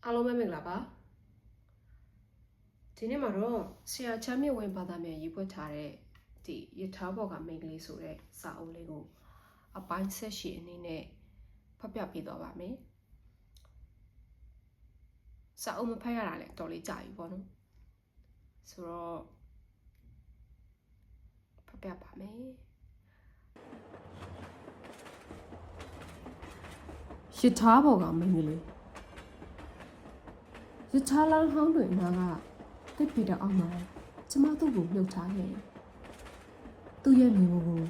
အားလုံးပဲမင်္ဂလာပါဒီနေ့မှာတော့ဆရာချမ်းမြေဝင်းဘာသာပြန်ရေးဖွဲ့ထားတဲ့ဒီရထားဘော်ကမိန်းကလေးဆိုတဲ့စာအုပ်လေးကိုအပိုင်းဆက်ရှိအနေနဲ့ဖတ်ပြပေးသွားပါမယ်စာအုပ်မဖတ်ရတာလည်းတော်လေးကြာပြီပေါ့နော်ဆိုတော့ဖတ်ပြပါမယ်ရထားဘော်ကမိန်းကလေးရထားလမ်းဟောင်းတွေနားကတစ်ပီတောင်အောင်မှာကျမတို့ကိုမြုပ်ထားခဲ့တယ်။သူ့ရဲ့မိမိုးကို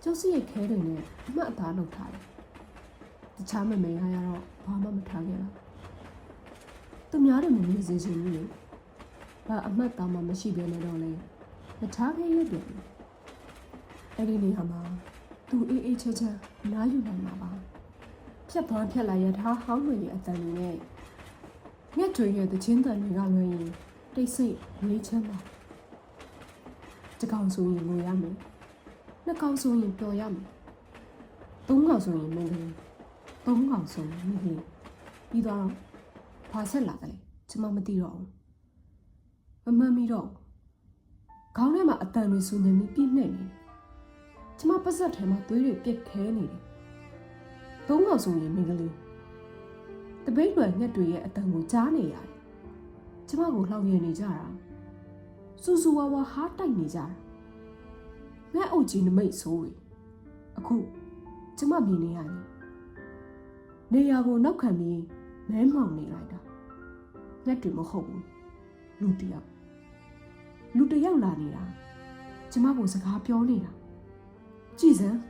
ကျုပ်စီရဲ့ခဲတွေနဲ့အမှတ်အသားလုပ်ထားတယ်။တခြားမမေးရတော့ဘာမှမထားခဲ့ပါ။သူများတွေမမြင်စေချင်ဘူးလေ။ဘာအမှတ်သားမှမရှိဘဲနဲ့တော့လေမထားခဲ့ရပြန်ဘူး။အဲ့ဒီနေရာမှာသူအေးအေးချမ်းချမ်းနားယူနိုင်မှာပါ။ဖြတ်သွားဖြတ်လာရထားဟောင်းတွေရဲ့အတန်တွေနဲ့ငှက်တွေရဲ့တခြင်းတန်တွေကလွှဲရင်တိတ်ဆိတ်လေးချမ်းပါတစ်ကောင်ဆိုရင်ငိုရမယ်နှစ်ကောင်ဆိုရင်ပျော်ရမယ်သုံးကောင်ဆိုရင်မင်းကလေးသုံးကောင်ဆိုရင်မိကလေးပြီးတော့ဘာဆက်လာတယ်လဲကျမမသိတော့ဘူးမမှန်မိတော့ခေါင်းထဲမှာအတန်တွေဆူညံပြီးပြည့်နှက်နေတယ်ကျမပတ်စက်ထဲမှာသွေးတွေပြက်ခဲနေတယ်သုံးကောင်ဆိုရင်မင်းကလေးတပိတ်လွယ်ငှက်တွေရဲ့အတန်ကိုကြားနေရတယ်ကျမကိုလှောင်ရည်နေကြတာစူစူဝါဝါဟားတိုက်နေကြတာငှက်အုပ်ကြီးနမိတ်ဆိုးတွေအခုကျမမြင်နေရတယ်နေရာကိုနောက်ခံပြီးမဲမှောင်နေလိုက်တာငှက်တွေမဟုတ်ဘူးလူတယောက်လာနေတာကျမကိုစကားပြောနေတာကြည်စမ်း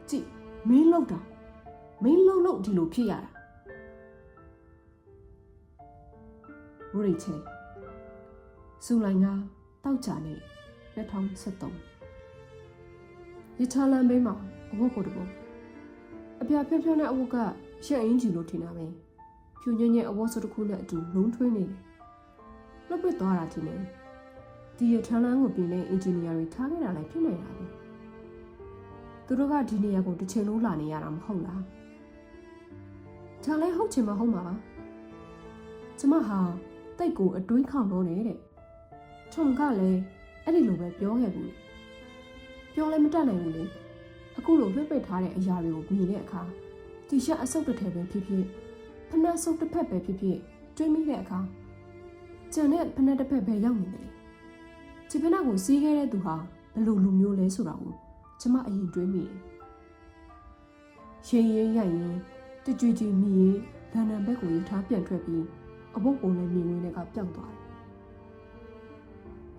ကြည်မင်းလောက်တာမင်းလောက်ဒီလိုဖြစ်ရတာရိချေစူလိုင်းကတောက်ကြနေ2023ရထားလမ်းဘေးမှာအဝတ်ကိုတပုံအပြာဖြောဖြောနဲ့အဝတ်ကရှက်အင်းကြီးလို့ထင်တာပဲဖြူညံ့ညံ့အဝတ်စုတစ်ခုနဲ့အတူလုံးထွေးနေတယ်လှုပ်ပစ်သွားတာထင်တယ်ဒီရထားလမ်းကိုပြင်တဲ့အင်ဂျင်နီယာတွေထားခဲ့တာလည်းဖြစ်နိုင်တာပဲသူတို့ကဒီနေရာကိုတစ်ချိန်လုံးလာနေရတာမဟုတ်လားဒါလည်းဟုတ်ချင်မဟုတ်မှာပါကျမဟာတိတ်ကိုအတွင်းခေါင်တော့နေတဲ့ထုံကလည်းအဲ့ဒီလိုပဲပြောခဲ့ဘူးပြောလည်းမတတ်နိုင်ဘူးလေအခုလိုလွှတ်ပိတ်ထားတဲ့အရာတွေကိုမြင်တဲ့အခါတီရှပ်အဆုပ်တစ်ထည်ပဲဖြစ်ဖြစ်ဖနက်ဆုပ်တစ်ဖက်ပဲဖြစ်ဖြစ်တွေးမိတဲ့အခါကျန်တဲ့ဖနက်တစ်ဖက်ပဲရောက်နေတယ်ဒီဖနက်ကိုစီးခဲ့တဲ့သူဟာဘယ်လိုလူမျိုးလဲဆိုတာကိုကျမအရင်တွေးမိတယ်ရင်ရင်ရိုက်ရင်တကြွကြွမြည်ရင်လန်ဒန်ဘက်ကိုရထားပြန်ထွက်ပြီးအဘုတ်ပုံနဲ့မြင်ဝင်တွေကပျောက်သွားတယ်။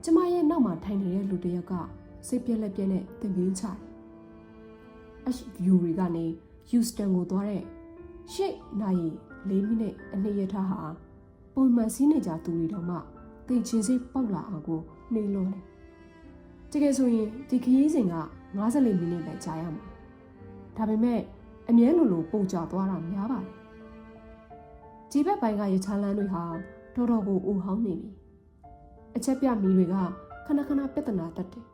ကျမရဲ့နောက်မှာထိုင်နေတဲ့လူတစ်ယောက်ကစိတ်ပြက်လက်ပြက်နဲ့တင်ပင်းချတယ်။HU တွေကနေယူစတန်ကိုသွားတဲ့8 နာရီ4မိနစ်အနည်းရထားဟာပုံမှန်စီးနေကြသူတွေတော့မှသိချင်းစိပေါက်လာအောင်ကိုနှိမ့်လွန်းတယ်။တကယ်ဆိုရင်ဒီခရီးစဉ်က54မိနစ်ပဲကြာရမှာ။ဒါပေမဲ့အမြဲလိုပုံကြသွားတာများပါတယ်။ဒီဘက်ပိုင်းကရထားလမ်းတွေဟာတော်တော်ကိုအိုဟောင်းနေပြီအချက်ပြမီတွေကခဏခဏပြဿနာတတ်တယ်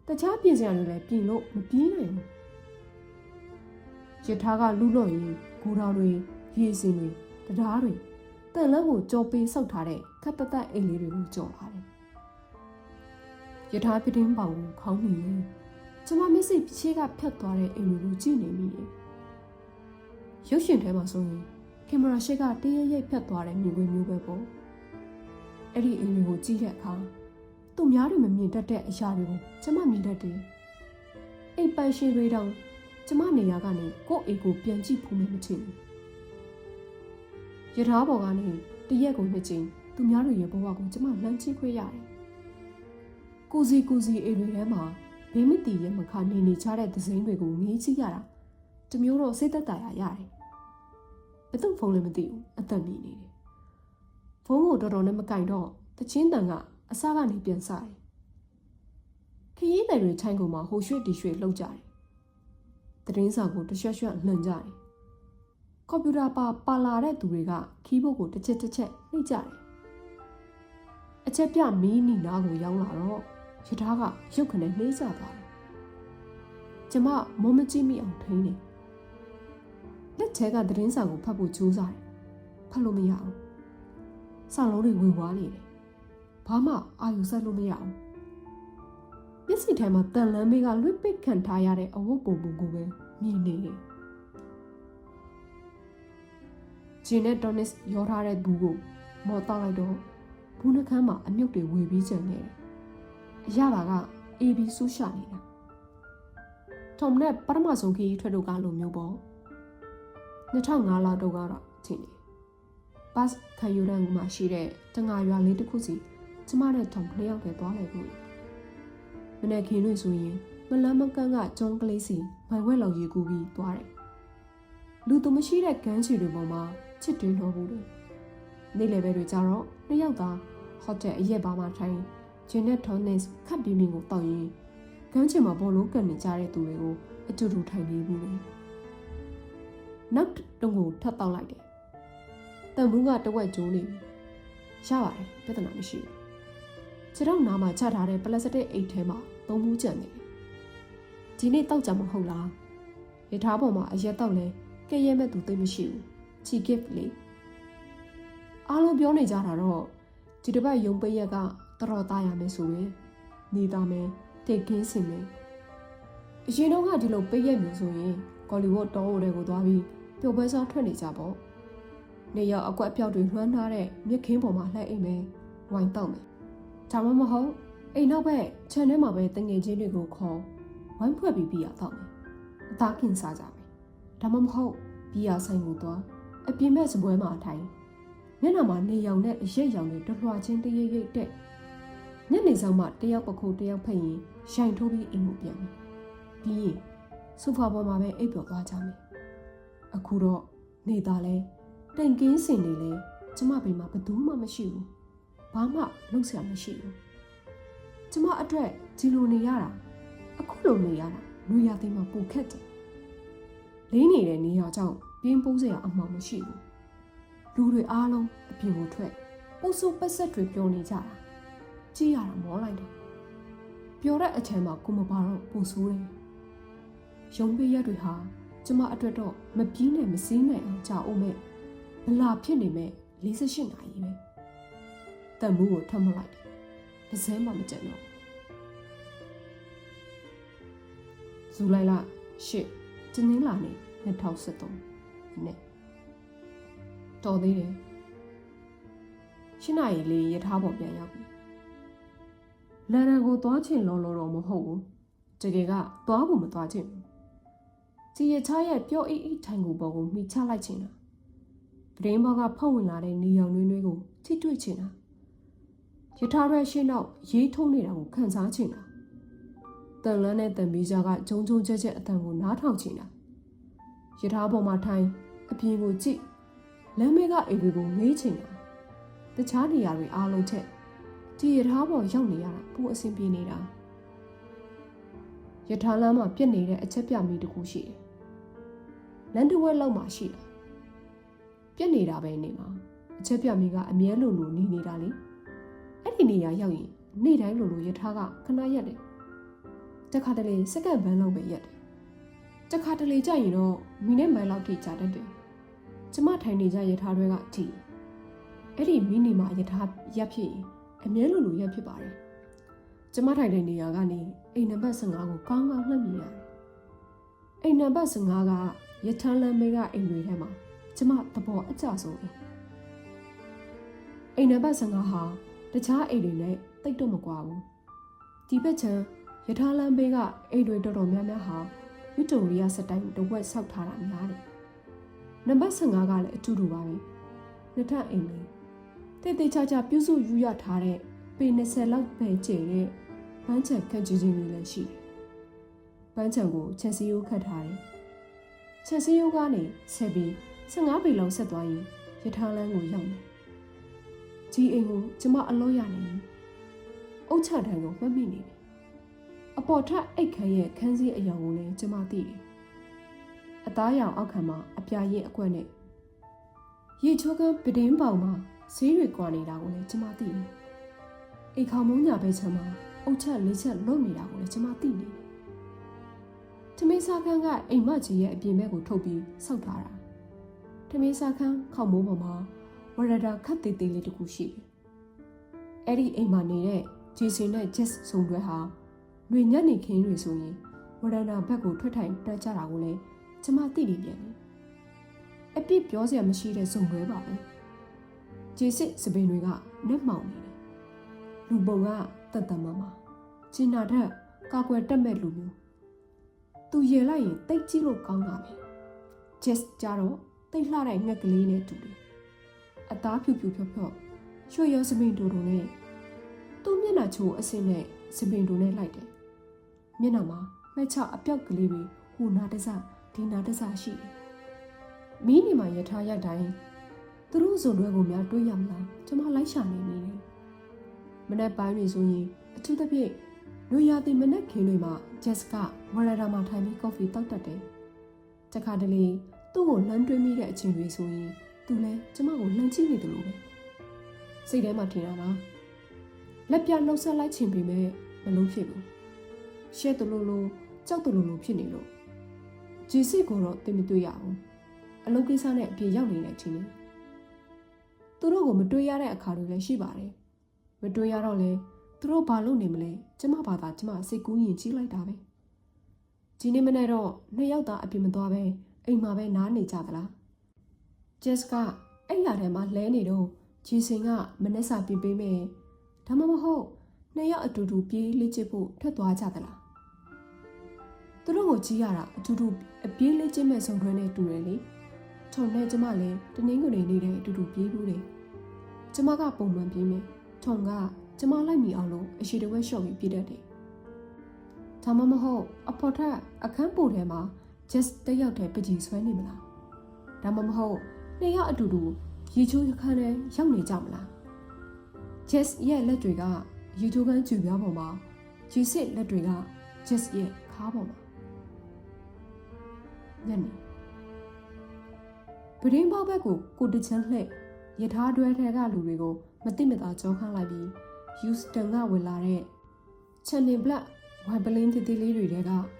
တခြားပြင်စရာတွေလည်းပြင်လို့မပြေးနိုင်ဘူးရထားကလူလို့ရင်ဂူတောင်တွေရေစင်တွေတရားတွေတန်လန်းကိုကြော်ပေးဆောက်ထားတဲ့ခက်တသက်အိမ်လေးတွေကိုကြော်လာတယ်ရထားပြတင်းပေါင်ကိုခေါင်းမိရင်ကျမမျက်စိဖြေးကဖြတ်သွားတဲ့အိမ်တွေကိုကြည့်နေမိတယ်ရုပ်ရှင်ထဲမှာဆိုရင်ကင်မရာရှေ့ကတရရိပ်ဖြတ်သွားတဲ့မြင်ကွင်းမျိုးပဲပေါ့အဲ့ဒီအိမ်တွေကိုကြည့်တဲ့အခါသူများတွေမမြင်တတ်တဲ့အရာတွေကိုကျမမြင်တတ်တယ်အိမ်ပန်ရှင်တွေတောင်ကျမနေရာကနေကိုယ့်အိမ်ကိုပြန်ကြည့်ဖို့မထင်ဘူးရထားပေါ်ကနေတရက်ကိုနှစ်ချိန်သူများတွေရဲ့ဘဝကိုကျမလှမ်းကြည့်ခွင့်ရတယ်ကိုစီအိမ်တွေထဲမှာဘေးမတီရဲ့မခါနေချတဲ့သစိမ်းတွေကိုငေးကြည့်ရတာတမျိုးတော့စိတ်သက်သာရရတယ်ဘယ်သူဖုန်းလည်းမသိဘူးအသက်နေနေတယ်ဖုန်းကိုတော်တော်နဲ့မကင်တော့တချင်းတန်ကအစားကနေပြန်စားတယ်ခရီးသည်တွေချိုင်းကုန်မှာဟိုရွှေ့တီရွှေ့လှုပ်ကြတယ်သတင်းစာကိုတရွှက်လှန်ကြတယ်ကွန်ပျူတာပါလာတဲ့သူတွေကခီးဘုတ်ကိုတစ်ချက်နှိပ်ကြတယ်အချက်ပြမီးနီနာကိုရောက်လာတော့ရထားကရုပ်ခနဲ့နှိမ့်ကျသွားတယ်ကျမမုံမကြည့်မိအောင်ထိန်းတယ်လက်ချဲကသတင်းစာကိုဖတ်ဖို့ကြိုးစားတယ်ဖတ်လို့မရဘူး ဆောင်းလုံးတွေဝေဝါးနေတယ်ဘာမှအာရုံစိုက်လို့မရအောင်မျက်စိထဲမှာတန်လန်းမေးကလွတ်ပစ်ခံထားရတဲ့အဝတ်ပုံပုံကိုပဲမြင်နေတယ်ဂျင်းနဲ့ဒေါနစ်ရောထားတဲ့ဘူးကိုမော်တောက်လိုက်တော့ဘူးနှကမ်းမှာအမြုပ်တွေဝေပြီးကျန်နေတယ်အရသာကအေးပြီးဆူးရှာနေတာထုံနဲ့ပထမဆုံးခီးထွက်တော့ကလိုမျိုးပေါ့2005လောက်တော့ကတော့ထင်တယ်ဘတ်ခံယူရန်မှာရှိတဲ့တငါရွာလေးတစ်ခုစီကျမနဲ့ထုံနှစ်ယောက်တည်းသွားလိုက်ဘူးမနေ့ခင်းလို့ဆိုရင်မလန်းမကန်းကကျုံးကလေးစီမိုင်ဝက်လောက်ရေကူးပြီးသွားတယ်လူသူမရှိတဲ့ကမ်းခြေတွေပေါ်မှာချစ်တွင်းတော်ဘူးတယ်နေ့လယ်ပဲတွေကြတော့နှစ်ယောက်သားဟိုတယ်အရက်ဘားမှာထိုင်ဂျင်နဲ့ဒေါနစ်ခပ်ပြီးမင်းကိုတောက်ရင်ကမ်းခြေမှာဘောလုံးကန်နေကြတဲ့သူတွေကိုအတူတူထိုင်နေဘူးလေနောက်တုံးကိုထပ်တောက်လိုက်တယ်တန်ဘူးကတဝက်ကျိုးနေပြီရပါတယ်ပြဿနာမရှိဘူးခြေထောက်နားမှာချထားတဲ့ပလတ်စတစ်အိတ်ထဲမှာသုံးဘူးကျန်နေတယ်ဒီနေ့တောက်ကြမဟုတ်လားရထားပေါ်မှာအရက်တောက်လဲကဲရဲမဲ့သူသိမရှိဘူးချီကစ်လေအားလုံးပြောနေကြတာတော့ဒီတစ်ပတ်ရုံပိတ်ရက်ကတော်သားရမယ်ဆိုရင်နေသားမယ်တိတ်ကင်းစင်မယ်အရင်တော့ကဒီလိုပိတ်ရက်မျိုးဆိုရင်ကော်လီဝုဒ်တောအိုတွေကိုသွားပြီးပျော်ပွဲစားထွက်နေကြပေါ့နေရောက်အကွက်အပြောက်တွေလွှမ်းထားတဲ့မြက်ခင်းပေါ်မှာလှည့်အိမ်မယ်ဝိုင်းတောက်မယ်ဒါမှမဟုတ်အိမ်နောက်ဘက်ခြံထဲမှာပဲတငယ်ချင်းတွေကိုခေါ်ဝိုင်းဖွဲ့ပြီးရတောက်မယ်အသားကင်စားကြမယ်ဒါမှမဟုတ်ဘီယာဆိုင်ကိုသွားအပြင်ဘက်စပွဲမှာထိုင်မျက်နှာမှာနေရောင်နဲ့အရက်ရောင်တွေတလွှာချင်းတရိပ်ရိပ်တဲ့ညနေဆောင်မှတယောက်ပခုတယောက်ဖိတ်ရင်ရိုင်ထိုးပြီးအိမ်ကိုပြန်ပြီးရင်ဆိုဖာပေါ်မှာပဲအိပ်ပျော်သွားကြမယ်အခုတော့နေသားလဲတိမ်ကင်းစင်နေလဲကျမဘေးမှာဘယ်သူမှမရှိဘူးဘာမှလုပ်စရာမရှိဘူးကျမအတွက်ဒီလိုနေရတာအခုလိုနေရတာလူရသိမ်းမှာပိုခက်တယ်လေးနေတဲ့နေရာကြောင့်ပြင်းပိုးစရာအမှောင်မရှိဘူးလူတွေအားလုံးအပြင်ကိုထွက်ပုတ်ဆိုးပတ်ဆက်တွေပြောနေကြတာကြည့်ရတာမောလိုက်တယ်ပျော်တဲ့အချမ်းမှာကိုမပါတော့ပူဆိုးတယ်ရုံးပေးရက်တွေဟာကျမအတွက်တော့မပြင်းနဲ့မစင်းနိုင်အောင်ကြာအောင်မဲ့ဘလာဖြစ်နေမဲ့48နာရီပဲတန်မှုကိုထပ်မလိုက်တယ်တစ်စဲမှမကြံတော့ဇူလိုင်လ8တင်းင်းလာနေ2023နဲ့တော်သေးတယ်8နာရီလေးရထားပေါ်ပြန်ရောက်ပြီလန်ဒန်ကိုသွားချင်လောတော့မဟုတ်ဘူးတကယ်ကသွားဖို့မသွားချင်ဘူးကြည်ရချရဲ့ပျော့အိအိထိုင်ကိုပေါ်ကိုမိချလိုက်ချင်တာပရင်းဘောကဖုတ်ဝင်လာတဲ့နေရောင်နှွေးနှွေးကိုထိတွေ့ချင်တာရထားရဲရှင်းတော့ရေးထုံးနေတာကိုခံစားချင်တာတန်လန်းနဲ့တန်မီဂျာကဂျုံဂျုံကြက်ကြက်အတန်ကိုနားထောင်ချင်တာရထားပေါ်မှာထိုင်အပြင်ကိုကြည့်လမ်းမေးကအိမ်တွေကိုငေးချင်တာတခြားနေရာတွေအားလုံးထက်ဒီရထားပေါ်ရောက်နေရတာပိုအဆင်ပြေနေတာရထားလမ်းမှာပြက်နေတဲ့အချက်ပြမီတစ်ခုရှိတယ်လမ်းတစ်ဝက်လောက်မှာရှိတာပြက်နေတာပဲနေမှာအချက်ပြမီကအမြဲလိုလိုနေနေတာလေအဲ့ဒီနေရာရောက်ရင်နေ့တိုင်းလိုလိုရထားကခဏရက်တယ်တခါတလေစက္ကန့်ဘန်းလောက်ပဲရက်တယ်တခါတလေကြာရင်တော့မီနစ်မိုင်လောက်ထိကြာတတ်တယ်ကျမထိုင်နေကြရထားတွေကကြည့်အဲ့ဒီမီနီမှာရထားရက်ဖြစ်ရင်အမြဲလိုလိုရက်ဖြစ်ပါတယ်ကျမထိုင်တဲ့နေရာကနေအိမ်နံပါတ်15ကိုကောင်းကောင်းလှမ်းမြင်ရတယ်အိမ်နံပါတ်15ကရထားလမ်းမေးကအိမ်တွေထဲမှာကျမသဘောအကျဆုံးအိမ်နံပါတ်15ဟာတခြားအိမ်တွေနဲ့တိတ်တော့မကွာဘူးဒီဘက်ချမ်းရထားလမ်းဘေးကအိမ်တွေတော်တော်များများဟာဝီတိုရီယာစတိုင်းတဝက်ဆောက်ထားတာများတယ်နံပါတ်15ကလည်းအတူတူပါပဲနှစ်ထပ်အိမ်လေးတိတ်တိတ်ချာချာပြုစုယူရထားတဲ့ပေ20လောက်ပဲကျဲတဲ့ပန်းချံခန့်ကြီးကြီးလေးလည်းရှိတယ်ပန်းချံကိုချက်စီယိုးခတ်ထားတယ်ချက်စီယိုးကနေဆက်ပြီး15ပေလောက်ဆက်သွားရင်ရထားလမ်းကိုရောက်တယ်ဒီအိမ်ကိုကျမအလို့ရနေပြီအုတ်ချတန်းကိုမှတ်မိနေပြီအပေါ်ထပ်အိတ်ခမ်းရဲ့ခန်းစည်းအယောင်ကိုလည်းကျမသိတယ်အသားရောင်အောက်ခံမှာအပြာရင်အကွက်နဲ့ရေချိုးကပဒင်းပေါင်မှာဈေးတွေကွာနေတာကိုလည်းကျမသိတယ်အိမ်ခေါင်မုန်းညာဘဲချမ်းမှာအုတ်ချက်လေးချက်လွတ်နေတာကိုလည်းကျမသိနေတယ်ထမင်းစားခန်းကအိမ်မကြီးရဲ့အပြင်ဘက်ကိုထုတ်ပြီးဆောက်ထားတာထမင်းစားခန်းခေါင်မိုးပေါ်မှာ ဝရဒါခတ်သေးသေးလေးတစ်ခုရှိတယ်။အဲ့ဒီအိမ်မှာနေတဲ့ဂျေဆင်နဲ့ Jess စုံတွဲဟာຫນွေညနေခင်းတွေဆိုရင်ဝရဒါဘက်ကိုထွက်ထိုင်တက်ကြတာကိုလည်းကျမသိနေပြန်တယ်။အပြစ်ပြောစရာမရှိတဲ့စုံတွဲပါပဲ။ဂျေစစ်စပင်တွေကနက်မှောင်နေတယ်။လူပုံကတတ်တမမကျင်နာတဲ့ကာကွယ်တက်မဲ့လူမျိုးသူရေလိုက်ရင်တိတ်ကြည့်လို့ကောင်းတာပဲ။ Jess ကြတော့တိတ်လှတဲ့ငှက်ကလေးနဲ့တူတယ်။အသားဖြူဖြူဖြော့ဖြော့ရွှေရောစပင်တူနဲ့သူ့မျက်နှာချိုးအစင်းနဲ့စပင်တူနဲ့လိုက်တယ်။မျက်နှာမှာမှတ်ချအပြောက်ကလေးတွေဟိုနာတစဒီနာတစရှိတယ်။မီးနေမှာရထားရတိုင်းသူတို့စုံတွဲကိုများတွေးရမလားကျမလိုက်ရှာနေနေတယ်။မနက်ပိုင်းတွေဆိုရင်အထူးသဖြင့်လူရသည်မနက်ခင်းတွေမှာ Jess ကဝရဒါမှာထိုင်ပြီးကော်ဖီတောက်တတ်တယ်။တခါတလေသူ့ကိုလှမ်းတွေးမိတဲ့အချိန်တွေဆိုရင်သူလည်းကျမကိုလှမ်းကြည့်နေတယ်လို့ပဲ။စိတ်ထဲမှာထင်တာပါ။လက်ပြနှုတ်ဆက်လိုက်ချင်ပေမဲ့မလုံးဖြစ်ဘူး။ရှဲတလို့လို့ကြောက်တလို့လို့ဖြစ်နေလို့ဂျီစစ်ကိုတော့တင်မတွေ့ရဘူး။အလုပ်ကိစ္စနဲ့အပြေရောက်နေတဲ့အချိန်သူတို့ကိုမတွေ့ရတဲ့အခါတွေလည်းရှိပါတယ်။မတွေ့ရတော့လေသူတို့ဘာလုပ်နေမလဲကျမဘာသာကျမစိတ်ကူးရင်ကြီးလိုက်တာပဲဒီနေ့မနေ့တော့နှစ်ယောက်သားအပြင်မသွားပဲအိမ်မှာပဲနားနေကြသလားဂျက်စကအဲ့ရထဲမှာလဲနေတော့ဂျီစင်ကမနှက်စာပြပေးမယ်ဒါမှမဟုတ်နှစ်ယောက်အတူတူပြေးလေ့ကျင့်ဖို့ထွက်သွားကြသလားသူတို့ကိုကြီးရတာအတူတူအပြေးလေ့ကျင့်မဲ့ဆုံတွဲနဲ့တူတယ်လေထုံနဲ့ကျမလည်းတနင်္ဂနွေနေ့တဲ့အတူတူပြေးဘူးတယ်ကျမကပုံမှန်ပြေးမယ်ထုံကကျမလိုက်မိအောင်လို့အရှိတဝက်ရှော့ပြီးပြည့်တတ်တယ်။ဒါမှမဟုတ်အဖော်ထက်အခန်းပိုထဲမှာ Jess တက်ရောက်တဲ့ပကြီးဆွဲနေမလား။ဒါမှမဟုတ်နှစ်ယောက်အတူတူရေချိုးခန်းထဲရောက်နေကြမလား။ Jess ရဲ့လက်တွေကရေချိုးခန်းကျူပြားပေါ်မှာဂျီစစ်လက်တွေက Jess ရဲ့ခါပေါ်မှာညနေပရင်းပေါက်ဘက်ကိုတချမ်းလှည့်ရထားတွဲထဲကလူတွေကိုမသိမသာကြောခန်းလိုက်ပြီးယူစတန်ကဝင်လာတဲ့ချန်နီဘလက်ဝိုင်ပလင်းတီတီလေးတွေက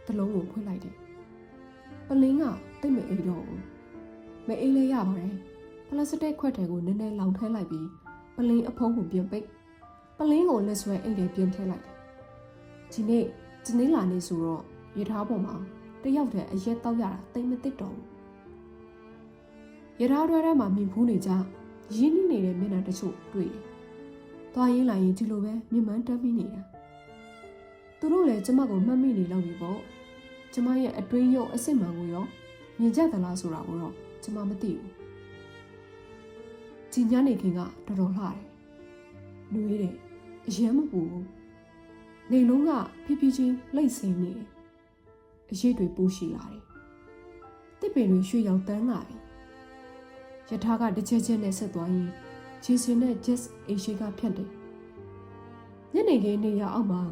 တလုံးကိုဖွင့်လိုက်တယ်။ပလင်းကတိတ်မအိတော့ဘူး။မအိလဲရပါတယ်။ပလတ်စတစ်ခွက်တွေကိုနည်းနည်းလောင်ထဲလိုက်ပြီးပလင်းအဖုံးကိုပြင်ပိတ်ပလင်းကိုလက်ဆွဲအိမ်ထဲပြင်ထည့်လိုက်တယ်။ဒီနေ့ဒီနေ့လာနေဆိုတော့ရထားပေါ်မှာတယောက်တည်းအရက်တောက်ရတာတိတ်မသိတော့ဘူး။ရထားတွဲထဲမှာမြင်ဖူးနေကြရင်းနှီးနေတဲ့မျက်နှာတချို့တွေ့တယ်။သွားရင်းလာရင်ဒီလိုပဲမြင်မှန်းတက်မိနေတာ။သူတို့လည်းကျမကိုမှတ်မိနေလောက်ပြီပေါ့။ကျမရဲ့အတွင်းရုပ်အစစ်မှန်ကိုရောမြင်ကြသလားဆိုတာကိုတော့ကျမမသိဘူး။ဒီညနေခင်းကတော်တော်လှတယ်။နှွေးတယ်။အရင်မပူဘူး။နေလုံးကဖြည်းဖြည်းချင်းလှိမ့်ဆင်းနေတယ်။အရေးတွေပိုးရှိလာတယ်။တစ်ပင်တွေရွှေရောင်တန်းလာပြီ။ရထားကတစ်ချက်ချက်နဲ့ဆက်သွားရင်ဂျေဆင်နဲ့ Jess အိမ်ရှိကဖြတ်တယ်။ညနေခင်းနေရအောင်မှာ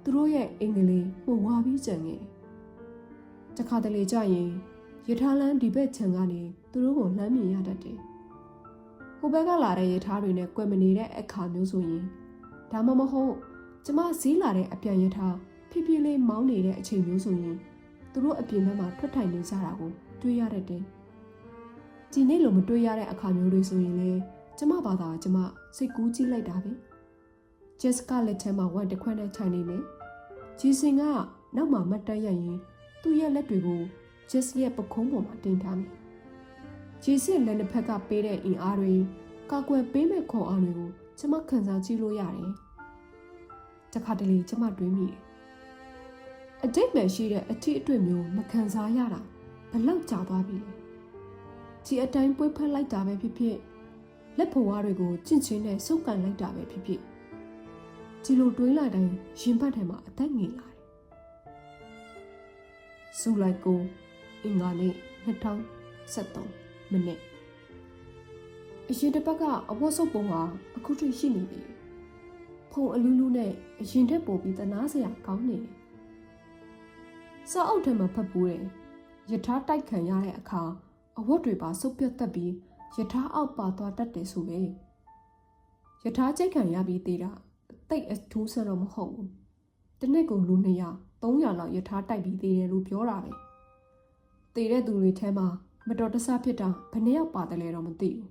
သူတို့ရဲ့အင်္ဂလိပ်မှုဝါပြီးကြံခဲ့တယ်။တခါတလေကြရင်ရထားလမ်းဒီဘက်ခြံကနေသူတို့ကိုလှမ်းမြင်ရတတ်တယ်။ဟိုဘက်ကလာတဲ့ရထားတွေနဲ့ကွယ်မနေတဲ့အခါမျိုးဆိုရင်ဒါမှမဟုတ်ကျမဈေးလာတဲ့အပြန်ရထားဖြည်းဖြည်းလေးမောင်းနေတဲ့အချိန်မျိုးဆိုရင်သူတို့အပြင်ဘက်မှာထွက်ထိုင်နေကြတာကိုတွေ့ရတတ်တယ်။ဒီနေ့လိုမတွေ့ရတဲ့အခါမျိုးတွေဆိုရင်လေကျမဘာသာကျမစိတ်ကူးကြည့်လိုက်တာပဲ။ Jess ကလက်ထဲမှာဝတ်တစ်ခွက်နဲ့ထိုင်နေမယ်။ဂျီစင်ကနောက်မှာမတ်တက်ရရင်သူ့ရဲ့လက်တွေကို Jess ရဲ့ပခုံးပေါ်မှာတင်ထားမယ်။ဂျီစင်လက်နှစ်ဖက်ကပေးတဲ့အင်အားတွေကာကွယ်ပေးမဲ့ခွန်အားတွေကိုကျမခံစားကြည့်လို့ရတယ်။တခါတလေကျမတွေးမိတယ်။အတိတ်မှာရှိတဲ့အထီးအတွေ့မျိုးမခံစားရတာဘလောက်ကြာသွားပြီလဲ။ဒီအတိုင်းပွေးဖက်လိုက်တာပဲဖြစ်ဖြစ်လက်ဖွားတွေကိုကျင့်ချင်းနဲ့စုပ်ကန်လိုက်တာပဲဖြစ်ဖြစ်ဒီလိုတွေးလိုက်တိုင်းရင်ဘတ်ထဲမှာအသက်ငယ်လာတယ်။စူလိုက်ကိုအင်္ဂါနေ့2023မိနစ်အရင်တစ်ပတ်ကအဝတ်စုပ်ပုံဟာအခုထိရှိနေတယ်။ဖုံအလူးလူးနဲ့အရင်ထက်ပိုပြီးတနာစရာကောင်းနေတယ်။စာအုပ်ထဲမှာဖတ်ပူးတယ်။ယထာတိုက်ခံရတဲ့အခါအဝတ်တွေပါစုပ်ပြတ်တက်ပြီးယထာအောက်ပါသွားတတ်တယ်ဆိုပဲယထာကြိတ်ခံရပြီးသေးတာတိတ်အထူးဆန်းတော့မဟုတ်ဘူးတနေ့ကိုလူ200 300လောက်ယထာတိုက်ပြီးသေးတယ်လို့ပြောတာပဲသေတဲ့သူတွေထဲမှာမတော်တဆဖြစ်တာဘယ်နှယောက်ပါတယ်လဲတော့မသိဘူး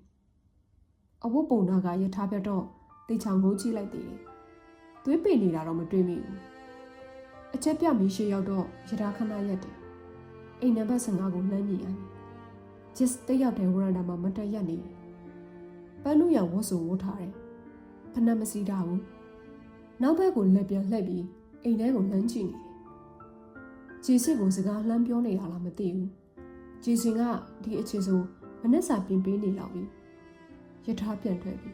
အဝတ်ပုံနာကရထားပြတော့တေချောင်ကိုကြည့်လိုက်သေးတယ်သွေးပိနေတာတော့မတွေ့မိဘူးအချက်ပြမီရှေ့ရောက်တော့ရထားခဏရက်တယ်အိမ်နံပါတ်15ကိုလှမ်းမြင်ရတယ်ဂျစ်တယောက်တည်းဝရန်ဒါမှာမတက်ရက်နေတယ်ပန်းနုရောင်ဝတ်စုံဝတ်ထားတယ်ဖနက်မစီးတာဘူးနောက်ဘက်ကိုလက်ပြန်လှည့်ပြီးအိမ်ထဲကိုလှမ်းကြည့်နေတယ်ဂျေစစ်ကိုစကားလှမ်းပြောနေတာလားမသိဘူးဂျေစင်ကဒီအခြေဆိုမနှက်စာပြင်ပေးနေလောက်ပြီရထားပြန်ထွက်ပြီ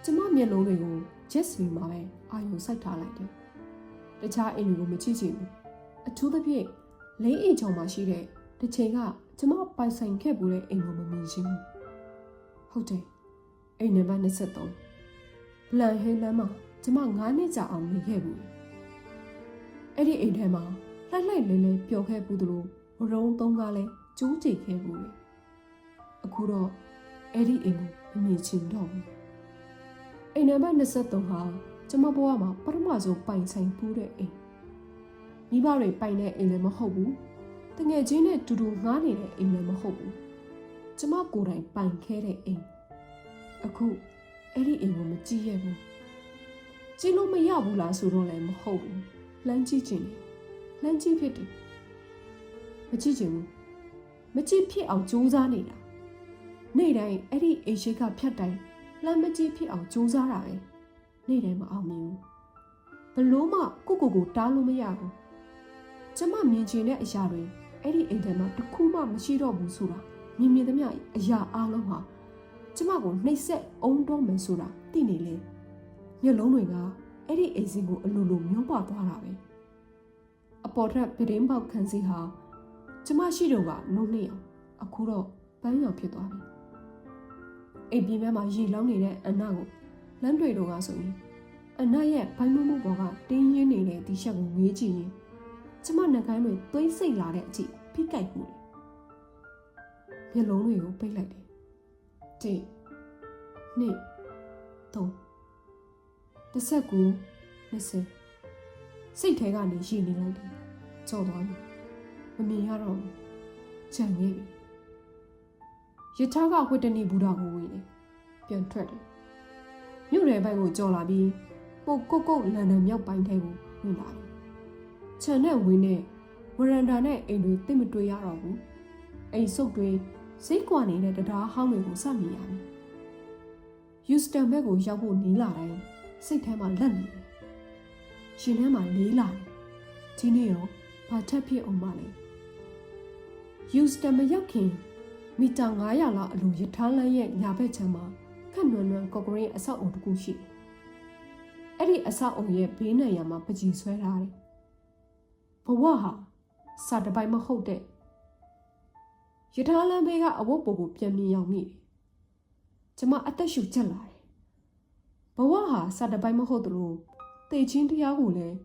ကျမမျက်လုံးတွေကိုဂျက်စီမှာပဲအာရုံစိုက်ထားလိုက်တယ်တခြားအိမ်တွေကိုမကြည့်ချင်ဘူးအထူးသဖြင့်လိမ့်အိမ်ချောင်မှာရှိတဲ့တစ်ချိန်ကကျမပိုင်ဆိုင်ခဲ့ပူတဲ့အိမ်ကိုမမြင်ချင်ဘူးဟုတ်တယ်အိမ်နံပါတ်23ဘလန်ဟင်းလမ်းမှာကျမ9နှစ်ကြာအောင်နေခဲ့ဘူးအဲ့ဒီအိမ်ထဲမှာလှိုက်လှိုက်လဲလဲပျော်ခဲ့ဘူးသလိုဝရုံး3ကားလဲကျိုးကျိတ်ခဲ့ဘူးလေအခုတော့အဲ့ဒီအိမ်ကိုမမြင်ချင်တော့ဘူးအိမ်နံပါတ်23ဟာကျမဘဝမှာပထမဆုံးပိုင်ဆိုင်ဘူးတဲ့အိမ်မိဘတွေပိုင်တဲ့အိမ်လည်းမဟုတ်ဘူးတငယ်ချင်းနဲ့တူတူငှားနေတဲ့အိမ်လည်းမဟုတ်ဘူးကျမကိုယ်တိုင်ပိုင်ခဲ့တဲ့အိမ်အခုအဲ့ဒီအိမ်ကိုမကြည့်ရဘူးကြည့်လို့မရဘူးလားဆိုတော့လည်းမဟုတ်ဘူးလှမ်းကြည့်ချင်တယ်လှမ်းကြည့်ဖြစ်တယ်မကြည့်ချင်ဘူးမကြည့်ဖြစ်အောင်ကြိုးစားနေတာနေ့တိုင်းအဲ့ဒီအိမ်ရှိကဖြတ်တိုင်းလှမ်းမကြည့်ဖြစ်အောင်ကြိုးစားတာပဲနေ့တိုင်းမအောင်မြင်ဘူးဘလို့မှကိုတားလို့မရဘူးကျမမြင်ချင်တဲ့အရာတွေအဲ့ဒီအိမ်ထဲမှာတစ်ခုမှမရှိတော့ဘူးဆိုတာမြင်သမျှအရာအလုံးဟာကျမကိုနှိပ်စက်အုံတော့မယ်ဆိုတာသိနေလေမျက်လုံးတွေကအဲ့ဒီအိမ်စင်ကိုအလိုလိုမျောပါသွားတာပဲအပေါ်ထက်ပဒင်းပေါက်ခန်းစီဟာကျမရှိတော့ကနှုတ်နေအောင်အခုတော့ပန်းရောင်ဖြစ်သွားပြီအိမ်ပြင်ထဲမှာရေလောင်းနေတဲ့အနကိုလမ်းတွေတော့ကဆိုရင်အနရဲ့ဘိုင်းမမှုပေါ်ကတင်းရင်းနေတဲ့တီရှပ်ကိုငေးကြည့်ရင်ကျမနှကိုင်းတွေသွေးစိတ်လာတဲ့အကြည့်ဖိကိုက်မှုတယ်မျက်လုံးတွေကိုပိတ်လိုက်တယ်1 2 3 19 20စိတ်ထဲကနေရည်နေလိုက်တယ်ကြော်သွားပြီမမြင်ရတော့ဘူးကြံခဲ့ပြီရထားကဝိတ္တနီဘူတာကိုဝင်တယ်ပြန်ထွက်တယ်မြို့နယ်ဘက်ကိုကြော်လာပြီးပုတ်ကုတ်လန်ဒန်မြောက်ပိုင်းထဲကိုဝင်လာတယ်ခြံနဲ့ဝင်းနဲ့ဝရန်ဒါနဲ့အိမ်တွေသိမတွေ့ရတော့ဘူးအိမ်စုပ်တွေစိတ်ကွာနေတဲ့တရားဟောင်းတွေကိုစမြင်ရပြီယူစတန်ဘက်ကိုရောက်ဖို့နီးလာတိုင်းစိတ်ထဲမှာလက်နေတယ်ရှင်ထဲမှာလေးလာတယ်ဒီနေ့ရောဘာထပ်ဖြစ်အောင်မလဲယူစတန်မရောက်ခင်မီတာ900လောက်အလိုရထားလမ်းရဲ့ညာဘက်ခြမ်းမှာခက်နွမ်းနွမ်းကော်ကရိတ်အဆောက်အုံတစ်ခုရှိတယ်အဲ့ဒီအဆောက်အုံရဲ့ဘေးနံရံမှာပကြီးဆွဲထားတယ်ဘဝဟာစာတပိုင်မဟုတ်တဲ့ရထားလမ်းဘေးကအဝတ်ပုံကိုပြန်မြင်ရောက်မိတယ်ကျမအသက်ရှူချက်လာတယ်ဘဝဟာစာတပိုင်မဟုတ်သလိုတေချင်းတရားကိုလည်း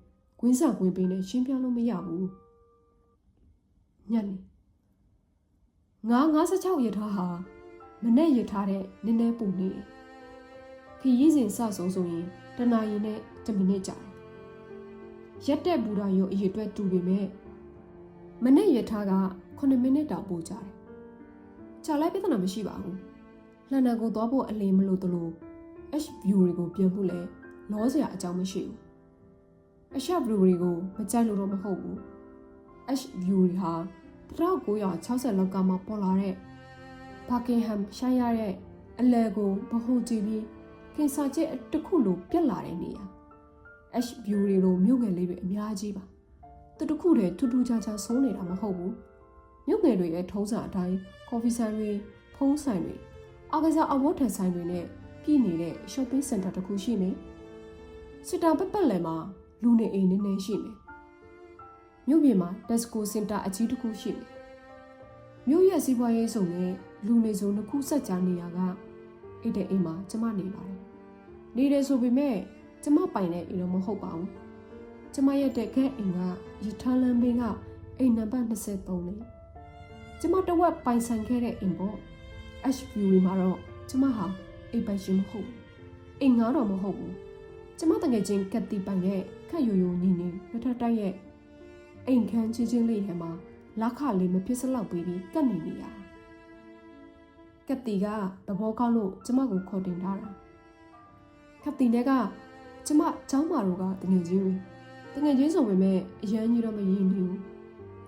ကွင်းစာကွင်းပေးနဲ့ရှင်းပြလို့မရဘူးညနေ956ရထားဟာမနဲ့ရထားတဲ့နည်းနည်းပူနေတယ်ခရီးစဉ်စဆုံးဆိုရင်တနာရီနဲ့10မိနစ်ကြာတယ်ရက်တဲ့ဘူရာရောအရေးအတွက်တူပေမဲ့မနဲ့ရထားက9မိနစ်တောင်ပိုကြာတယ်ကြာလိုက်ပြဿနာမရှိပါဘူးလန်ဒန်ကိုသွားဖို့အလင်းမလို့တလို့ H view တွေကိုပြန်ဖို့လဲလောစရာအကြောင်းမရှိဘူးအရှက် view တွေကိုမကြိုက်လို့တော့မဟုတ်ဘူး H view တွေဟာ1960လောက်ကမှပေါ်လာတဲ့ဘာကင်ဟမ်ရှိုင်းရတဲ့အလဲကိုဗဟိုကြည့်ပြီးကင်ဆာကျက်တစ်ခုလိုပြက်လာတဲ့နေရာ H view တွေလိုမြို့ငယ်လေးတွေအများကြီးပါသူတစ်ခုတည်းထူးထူးခြားခြားဆုံးနေတာမဟုတ်ဘူးမြို့ငယ်တွေရဲ့ထုံးစံအတိုင်းကော်ဖီဆိုင်တွေဖုန်းဆိုင်တွေအားကစားအဝတ်ထည်ဆိုင်တွေနဲ့ပြည်နေတဲ့ shopping center တစ်ခုရှိမယ်စစ်တာပတ်လည်မှာလူနေအိမ်နည်းနည်းရှိမယ်မြို့ပြင်မှာ Tesco Center အကြီးတစ်ခုရှိတယ်မြို့ရဲ့စီးပွားရေးဆောင်နဲ့လူနေစုံတစ်ခုဆက်ကြားနေရကအဲ့တဲ့အိမ်မှာကျမနေပါတယ်နေတယ်ဆိုပေမဲ့ကျမပိုင်တဲ့အိမ်တော့မဟုတ်ပါဘူးကျမရဲ့တဲ့ခဲအိမ်ကရထားလမ်းဘေးကအိမ်နံပါတ်23လေကျမတဝက်ပိုင်ဆိုင်ခဲ့တဲ့အိမ်ပေါ့ H view မှာတော့ကျမဟာအိမ်ပိုင်ရှင်မဟုတ်အိမ်ငါတော့မဟုတ်ဘူးကျမတကယ်ချင်းကက်တီပိုင်ရဲ့ခက်ရိုညီညီလက်ထက်တိုက်ရဲ့အိမ်ခန်းချင်းချင်းလေးထဲမှာလက်ခလေးမဖြစ်စလောက်ပြီးကတ်နေရ ကက်တီကသဘောကောင်းလို့ကျမကိုခေါ်တင်ထားတာကက်တီနဲ့ကကျမเจ้าမာတို့ကတငယ်ချင်းဆိုပေမဲ့အရန်ကြီးတော့မရင်းနေဘူး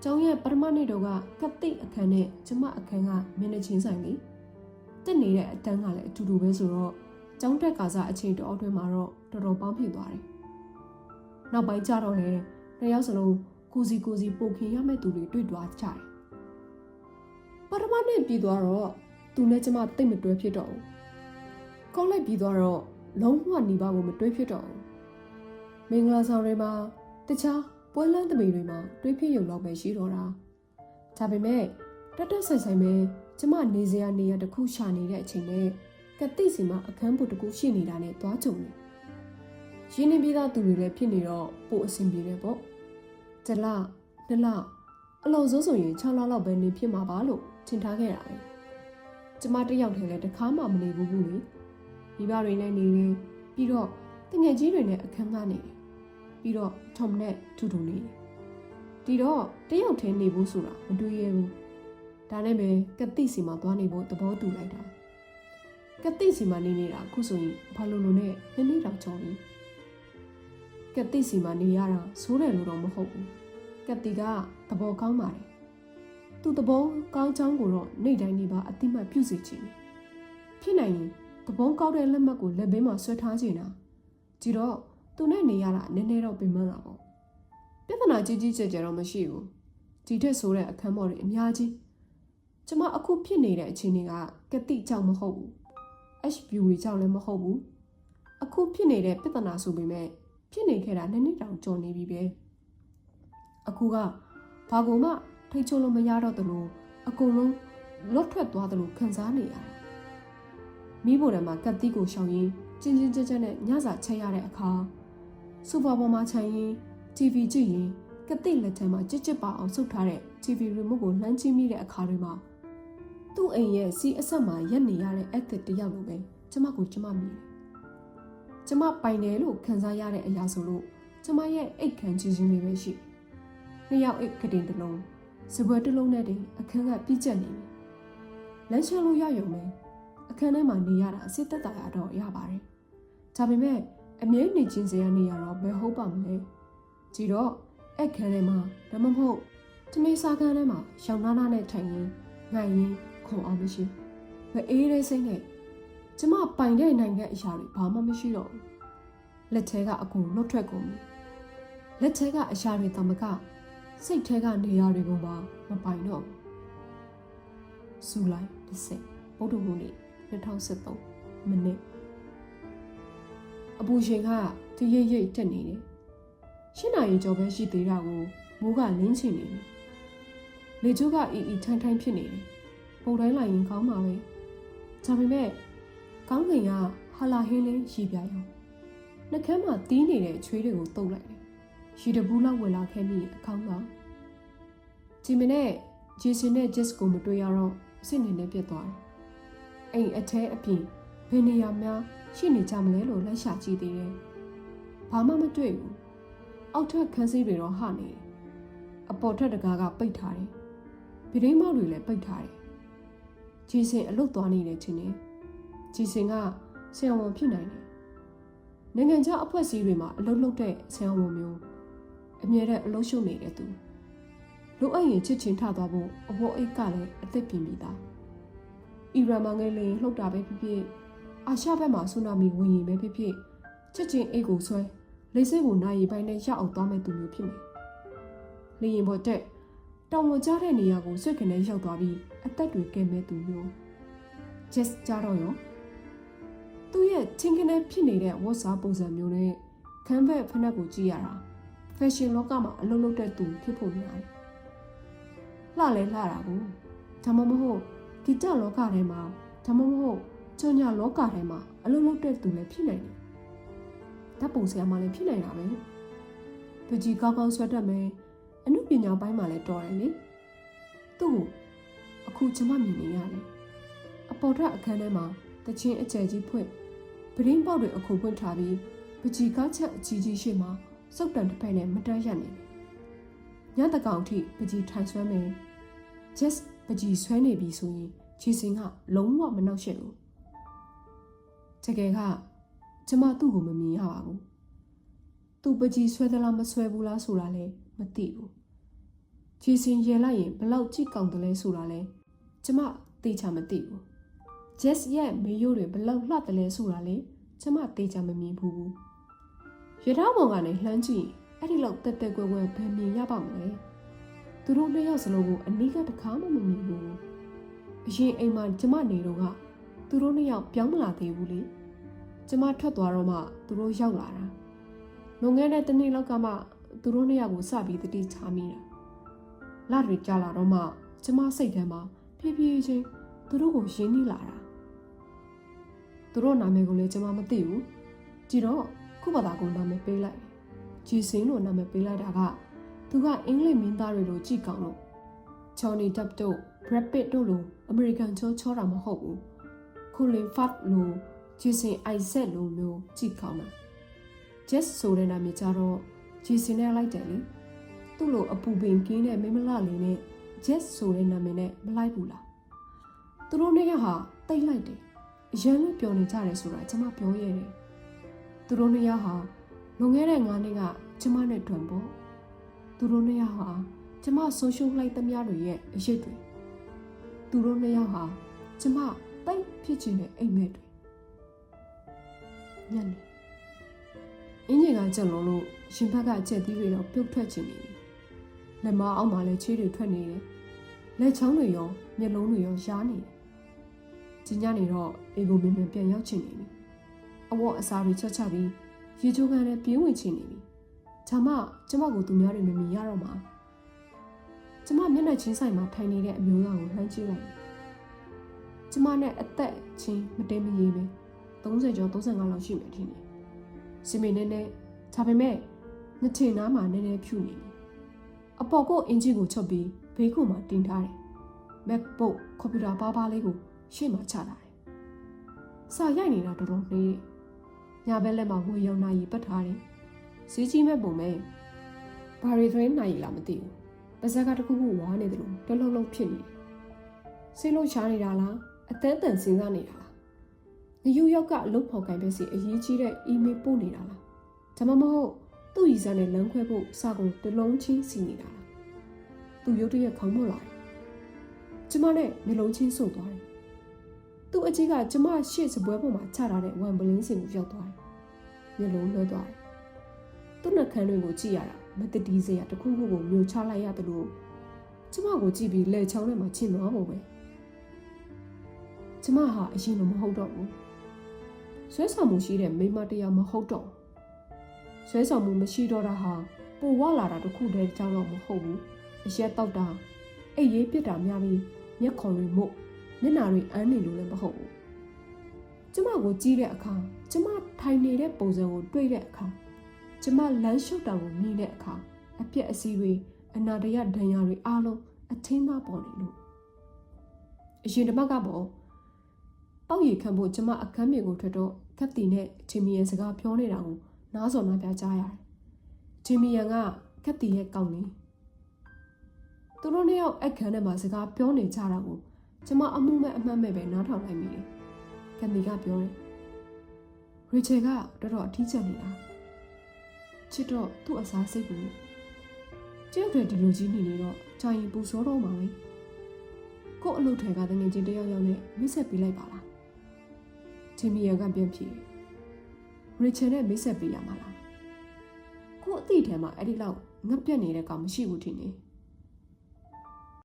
ကျောင်းရဲ့ပထမနေ့တော့ကကက်တီအခန်းနဲ့ကျမအခန်းကမျက်နှာချင်းဆိုင်လေတက်နေတဲ့အတန်းကလည်းအတူတူပဲဆိုတော့ကျောင်းတက်ကစားအချိန်တောအတွင်းမှာတော့တော်တော်ပေါင်းဖြစ်သွားတယ်နောက်ပိုင်းကျတော့လေနှစ်ယောက်စလုံးကိုစီပိုခင်ရမဲ့သူတွေတွေ့သွားကြတယ်ပထမနေ့ပြီးသွားတော့သူနဲ့ကျမတိတ်မတွဲဖြစ်တော့ဘူးကောက်လိုက်ပြီးသွားတော့လုံးဝနေပါကိုမတွဲဖြစ်တော့ဘူးမင်္ဂလာဆောင်တွေမှာတခြားပွဲလန်းသမီးတွေမှာတွဲဖြစ်ရုံတော့ပဲရှိတော့တာဒါပေမဲ့တက်ဆိုင်ပဲကျမနေစရာနေရာတစ်ခုရှာနေတဲ့အချိန်နဲ့ကတိစီမှာအခန်းပေါ်တစ်ခုရှိနေတာနဲ့တွားကြုံတယ်ရင်းနှီးပြီးသားသူတွေလည်းဖြစ်နေတော့ပိုအဆင်ပြေတယ်ပေါ့တလနှစ်လအလုံးစုံဆိုရင်6လလောက်ပဲနေဖြစ်မှာပါလို့ထင်ထားခဲ့တာပဲကျမတယောက်တည်းလည်းတစ်ခါမှမနေဘူးလေမိဘတွေနဲ့နေတယ်ပြီးတော့တငယ်ချင်းတွေနဲ့အခန်းကနေတယ်ပြီးတော့ထုံနဲ့ထူထူနေတယ်ဒီတော့တယောက်တည်းနေဖို့ဆိုတာမတွေးရဘူးဒါနဲ့ပဲကတိစီမှာသွားနေဖို့သဘောတူလိုက်တာကတိစီမှာနေနေတာအခုဆိုရင်ဘာလို့လို့နဲ့နေ့တောင်ကြော်ပြီကတိစီမှာနေရတာဆိုးတယ်လို့တော့မဟုတ်ဘူးကတိကသဘောကောင်းပါတယ်သူသဘောကောင်းချောင်းကိုတော့နေ့တိုင်းနေပါအတိမတ်ပြုစေချင်တယ်ဖြစ်နိုင်ရင်သဘောကောင်းတဲ့လက်မှတ်ကိုလက်ဘေးမှာဆွဲထားချင်တာဒီတော့သူနဲ့နေရတာနည်းနည်းတော့ပင်ပန်းလာပေါ့ပြဿနာကြီးကျယ်တော့မရှိဘူးဒီထက်ဆိုတဲ့အခန်းပေါ်တွေအများကြီးကျမအခုဖြစ်နေတဲ့အခြေအနေကကတိကြောင့်မဟုတ်ဘူး HBU တွေကြောင့်လည်းမဟုတ်ဘူးအခုဖြစ်နေတဲ့ပြဿနာဆိုပေမဲ့ဖြစ်နေခဲ့တာနှစ်တောင်ကျော်နေပြီပဲအခုကဘာကိုမှထိတ်ချုံလို့မရတော့သလိုအကုန်လုံးလွတ်ထွက်သွားသလိုခံစားနေရတယ်မိဖို့တယ်မှာကတိကိုရှောင်ရင်းကျဉ်နဲ့ညစာချက်ရတဲ့အခါစူပါပေါ်မှာခြံရင်း TV ကြည့်ရင်ကတိလက်ထဲမှာကြစ်ပါအောင်ဆုပ်ထားတဲ့ TV remote ကိုလှမ်းကြည့်မိတဲ့အခါတွေမှာသူ့အိမ်ရဲ့စီးအဆက်မှာရက်နေရတဲ့အက်တစ်တယောက်လိုပဲကျမမြင်တယ်ကျမပိုင်တယ်လို့ခံစားရတဲ့အရာဆိုလို့ကျမရဲ့အိတ်ခမ်းကြီးလေးပဲရှိနှစ်ယောက်အိတ်ကတင်တစ်လုံးစပွဲတစ်လုံးနဲ့တင်အခန်းကပြည့်ကျက်နေတယ်လမ်းချလို့ရရုံပဲအခန်းထဲမှာနေရတာအစစ်သက်သာရတော့ရပါတယ်ဒါပေမဲ့အမြဲနေချင်းစရာနေရတော့ဘယ်ဟုတ်ပါမလဲကြည့်တော့အခန်းထဲမှာဒါမှမဟုတ်တမေးစားခန်းထဲမှာရောင်နာနဲ့ထိုင်ရင်းငိုင်ရင်းခုံအောင်မရှိမအေးတဲ့စိတ်နဲ့ကျမပိုင်တဲ့နိုင်ငံအရာတွေဘာမှမရှိတော့ဘူးလက်ထဲကအကုန်လွတ်ထွက်ကုန်ပြီလက်ထဲကအရာတွေတမကစိတ်ထဲကနေရာတွေကိုပါမပိုင်တော့ဘူးဇူလိုင်10ဗုဒ္ဓဟူးနေ့2013မိနစ်အပူရှင်ကတရိပ်တက်နေတယ်8 နာရီကျော်ပဲရှိသေးတာကိုမိုးကလင်းချင်နေတယ်လေကျိုးကအီထန်းဖြစ်နေတယ်ပုံတိုင်းလိုက်ရင်ကောင်းပါပဲဒါပေမဲ့ကောင်းကင်ကဟာလာဟင်းလေးရီပြရောနှကမ်းမှာတီးနေတဲ့ချွေးတွေကိုတုပ်လိုက်တယ်ရီတဘူးလောက်ဝင်လာခဲ့ပြီးအကောင်းကဒီမနေ့ဂျေဆင်နဲ့ဂျက်ကိုမတွေ့ရတော့စိတ်နေပြတ်သွားတယ်အိမ်အထဲအပြင်ဘယ်နေရာများရှိနေကြမလဲလို့လက်ရှာကြည့်သေးတယ်ဘာမှမတွေ့ဘူးအောက်ထပ်ခန်းစည်းတွေတော့ဟနေတယ်အပေါ်ထက်တကားကပိတ်ထားတယ်ဗီဒိန်းမောက်တွေလည်းပိတ်ထားတယ်ဂျီစင်အလုတ်သွားနေတယ်ချင်းနေဂျီစင်ကဆရာဝန်ဖြစ်နိုင်တယ်နိုင်ငံခြားအဖွဲ့အစည်းတွေမှာအလုပ်လုပ်တဲ့ဆရာဝန်မျိုးအမြဲတမ်းအလုပ်ရှုပ်နေတဲ့သူလိုအပ်ရင်ချစ်ချင်းထသွားဖို့အဘောအိတ်ကလည်းအသက်ပြင်ပြီးသားအီရန်မှာငယ်လေးလှုပ်တာပဲဖြစ်ဖြစ်အာရှဘက်မှာဆူနာမီဝင်ရင်ပဲဖြစ်ဖြစ်ချစ်ချင်းအိတ်ကိုဆွဲလေစိတ်ကိုနိုင်ရီပိုင်းနဲ့ရောက်အောင်သွားမဲ့သူမျိုးဖြစ်မယ်လေရင်ပေါ်တက်တောင်ဝန်ကြားတဲ့နေရာကိုဆွတ်ကနေရောက်သွားပြီးအသက်တွေကဲမဲ့သူမျိုး just ကြတော့ရောသူ့ရဲ့ချင်းကနေဖြစ်နေတဲ့ WhatsApp ပုံစံမျိုးနဲ့ခန်းဘက်ဖက်နှက်ကိုကြည့်ရတာ fashion လောကမှာအလုပ်လုပ်တဲ့သူဖြစ်ဖို့များတယ်လှလဲလှတာကိုဒါမှမဟုတ်ဂီတလောကထဲမှာဒါမှမဟုတ်ချွန်ညာလောကထဲမှာအလုပ်လုပ်တဲ့သူလည်းဖြစ်နိုင်တယ်ဓာတ်ပုံဆရာမလည်းဖြစ်နိုင်တာပဲပကြီးကောင်းဆွတ်တတ်မယ်အမှုပညာပိုင်းမှာလည်းတော်တယ်လေသူ့ကိုအခုကျမမြင်နေရတယ်အပေါ်ထက်အခန်းထဲမှာတချင်းအကျယ်ကြီးဖွင့်ပရင်းပေါက်တွေအခုဖွင့်ထားပြီးပကြီးကားချက်အကြီးကြီးရှိမှစုပ်တံတစ်ဖက်နဲ့မတန်းရက်နေညတကောင်ထိပကြီးထိုင်ဆွဲမယ် just ပကြီးဆွဲနေပြီဆိုရင် ချီစင်ကလုံးဝမနှောက်ယှက်ဘူးတကယ်ကကျမသူ့ကိုမမြင်ရပါဘူးသူပကြီးဆွဲသလားမဆွဲဘူးလားဆိုတာလည်းမသိဘူးချီစင်ရဲလိုက်ရင်ဘလောက်ကြည့်ကောင်းတယ်လဲဆိုတာလည်းကျမသိချာမသိဘူး Jess ရဲ့မေယိုးတွေဘလောက်လှတယ်လဲဆိုတာလည်းကျမသိချာမမြင်ဘူးရထားပေါ်ကနေလှမ်းကြည့်အဲ့ဒီလောက်တက်တက်ကွယ်ကွယ်ဘယ်မြင်ရပါမလဲသူတို့နှစ်ယောက်စလုံးကိုအနီးကတခါမှမမြင်ဘူးအရင်အိမ်မှာကျမနေတော့ကသူတို့နှစ်ယောက်ပြောင်းမလာသေးဘူးလေကျမထွက်သွားတော့မှသူတို့ရောက်လာတာလွန်ခဲ့တဲ့တစ်နေ့လောက်ကမှသူတို့နှစ်ယောက်ကိုစပြီးတတိချမိတာလတွေကြာလာတော့မှကျမစိတ်ထဲမှာဖြည်းဖြည်းချင်းသူတို့ကိုရင်းနှီးလာတာသူတို့နာမည်ကိုလည်းကျမမသိဘူးကြည့်တော့ခုဘာသာကိုနာမည်ပေးလိုက်ဂျီစင်လို့နာမည်ပေးလိုက်တာကသူကအင်္ဂလိပ်မင်းသားတွေလိုကြည့်ကောင်းလို့ချော်နီဒပ်တို့ဘရက်ပစ်တို့လိုအမေရိကန်ချောတာမဟုတ်ဘူးကိုလင်ဖတ်လိုဂျီစင်အိုက်ဆက်လိုမျိုးကြည့်ကောင်းတာဂျက်ဆိုတဲ့နာမည်ကြတော့ဂျီစင်နဲ့လိုက်တယ်လေသူ့လိုအပူပင်ကင်းတဲ့မိမလလေးနဲ့ဂျက်ဆိုတဲ့နာမည်နဲ့မလိုက်ဘူးလားသူတို့နှစ်ယောက်ဟာတိတ်လိုက်တယ်အရန်လို့ပြောနေကြတယ်ဆိုတာကျမပြောရတယ်သူတို့နှစ်ယောက်ဟာလွန်ခဲ့တဲ့9နှစ်ကကျမနဲ့တွန်ပေါ့သူတို့နှစ်ယောက်ဟာကျမဆိုရှယ်လိုက်သမျှတွေရဲ့အရေးတွေသူတို့နှစ်ယောက်ဟာကျမတိတ်ဖြစ်ချင်တဲ့အိမ်မက်တွေညနေအင်းကြီးကကြက်လုံးလို့ရှင်ဘက်ကကြက်သီးတွေတော့ပြုတ်ထွက်ချင်နေပြီလက်မအောက်မှာလည်းချေးတွေထွက်နေတယ်လက်ချောင်းတွေရောမျက်လုံးတွေရောရားနေတယ်ကျင်းညနေတော့အေကိုမင်းမပြန်ရောက်ချင်နေပြီအဝတ်အစားတွေချက်ချပြီးရေချိုးကန်နဲ့ပြင်းဝင်ချင်နေပြီဒါမှကျမကိုသူများတွေမမြင်ရတော့မှာကျမမျက်နှာချင်းဆိုင်မှာထိုင်နေတဲ့အမျိုးသားကိုလှမ်းကြည့်လိုက်ကျမနဲ့အသက်ချင်းမတိမ်မရေပဲ30ကျော်35လောက်ရှိမယ်ထင်တယ်စင်မေနဲ့ဒါပေမဲ့နှစ်ထင်နားမှာနည်းနည်းဖြူနေပြီအပေါ်ကအင်ဂျင်ကိုချုပ်ပြီးဘေးကူမှာတင်ထားတယ် MacBook ကွန်ပျူတာပါလေးကိုရှေ့မှာချထားတယ်စာရိုက်နေတာတော်တော်နှေးညာဘက်လက်မှာငွေရောင်နာရီပတ်ထားတယ်ဈေးကြီးမဲ့ပုံပဲဘာရီသွင်းနာရီလားမသိဘူးပါဇက်ကတခုခုဝါနေတယ်လို့တလုံးလုံးဖြစ်နေတယ်စိတ်လုံးရှားနေတာလားအတန်းတန်စဉ်းစားနေတာလားနယူးယောက်ကအလုပ်ဖော်ကိုင်ပဲစီအရေးကြီးတဲ့အီးမေးလ်ပို့နေတာလားဒါမှမဟုတ်သူ့ရီစာနဲ့လမ်းခွဲဖို့စာကုန်တလုံးချင်းစီနေတာလားသူရုတ်တရက်ခေါင်းမလာတယ်ကျမနဲ့မျိုးလုံးချင်းဆုပ်သွားတယ်သူ့အကြီးကကျမရှေ့စပွဲပေါ်မှာချထားတဲ့ဝန်ပလင်းစင်ကိုရောက်သွားတယ်မျိုးလုံးလွှဲသွားတယ်သူ့နှက်ခမ်းတွေကိုကြည့်ရတာမတတိစရာတခုခုကိုမျိုးချလိုက်ရတယ်လို့ကျမကိုကြည့်ပြီးလက်ချောင်းထဲမှာချင်သွားဖို့ပဲကျမဟာအရင်လိုမဟုတ်တော့ဘူးဆွဲဆောင်မှုရှိတဲ့မိမတရားမဟုတ်တော့ဆွဲဆောင်မှုမရှိတော့တာဟာပိုဝလာတာတခုတည်းကြောင့်တော့မဟုတ်ဘူးအရက်တောက်တာအိတ်ရေးပြစ်တာများပြီးမျက်ခေါ်တွေမို့မျက်နာတွေအန်းနေလို့လည်းမဟုတ်ဘူးကျမကိုကြည့်တဲ့အခါကျမထိုင်နေတဲ့ပုံစံကိုတွေ့တဲ့အခါကျမလမ်းလျှောက်တာကိုမြင်တဲ့အခါအပြက်အစီးတွေအနာတရဒဏ်ရာတွေအားလုံးအထင်းသားပေါ်နေလို့အရင်တစ်ပတ်ကပေါ့တောက်ရီခံဖို့ကျမအခန်းမြေကိုထွက်တော့ခက်တီနဲ့ချီမီရဲ့စကားပြောနေတာကိုနားစော်နားပြကြားရတယ်ချီမီယန်ကခက်တီရဲ့ကောင်းနေသူတို့နှစ်ယောက်အခန်းထဲမှာစကားပြောနေကြတာကိုကျမအမှုမဲ့အမှတ်မဲ့ပဲနားထောင်လိုက်မိတယ်ခက်တီကပြောတယ်ရီချယ်ကတော်တော်အထီးကျန်နေတာချစ်တော့သူ့အစားစိတ်ဘူးကျုပ်တွေဒီလိုကြီးနေတော့ကြာရင်ပူစောတော့မှာပဲကို့အလုပ်ထဲကတငယ်ချင်းတယောက်ယောက်နဲ့မိတ်ဆက်ပေးလိုက်ပါလားချီမီယန်ကပြန်ဖြေရီချယ်နဲ့မိတ်ဆက်ပေးရမှာလားကို့အသည့်ထဲမှာအဲ့ဒီလောက်ငတ်ပြတ်နေတဲ့ကောင်မရှိဘူးထင်နေ